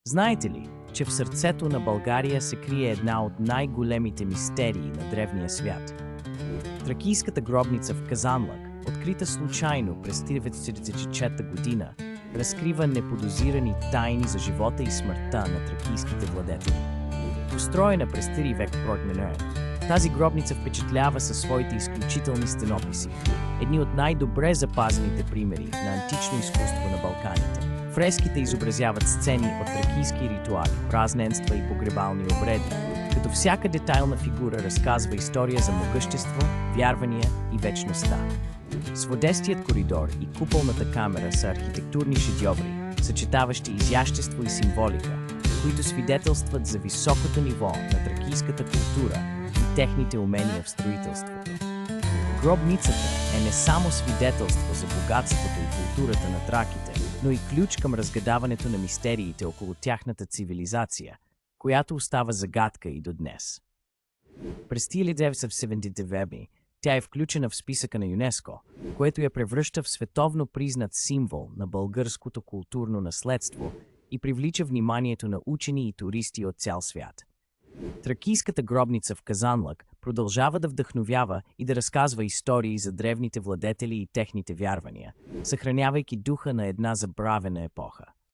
Знаете ли, че в сърцето на България се крие една от най-големите мистерии на древния свят? Тракийската гробница в Казанлък, открита случайно през 1944 година, разкрива неподозирани тайни за живота и смъртта на тракийските владетели. Построена през 3 век п.н.е., тази гробница впечатлява със своите изключителни стенописи, едни от най-добре запазените примери на антично изкуство на Балканите. Фреските изобразяват сцени от тракийски ритуали, празненства и погребални обреди, като всяка детайлна фигура разказва история за могъщество, вярвания и вечността. Сводестият коридор и куполната камера са архитектурни шедьоври, съчетаващи изящество и символика, които свидетелстват за високото ниво на тракийската култура и техните умения в строителството. Гробницата е не само свидетелство за богатството и културата на траките, но и ключ към разгадаването на мистериите около тяхната цивилизация, която остава загадка и до днес. През 1979 тя е включена в списъка на ЮНЕСКО, което я превръща в световно признат символ на българското културно наследство и привлича вниманието на учени и туристи от цял свят. Тракийската гробница в Казанлък продължава да вдъхновява и да разказва истории за древните владетели и техните вярвания, съхранявайки духа на една забравена епоха.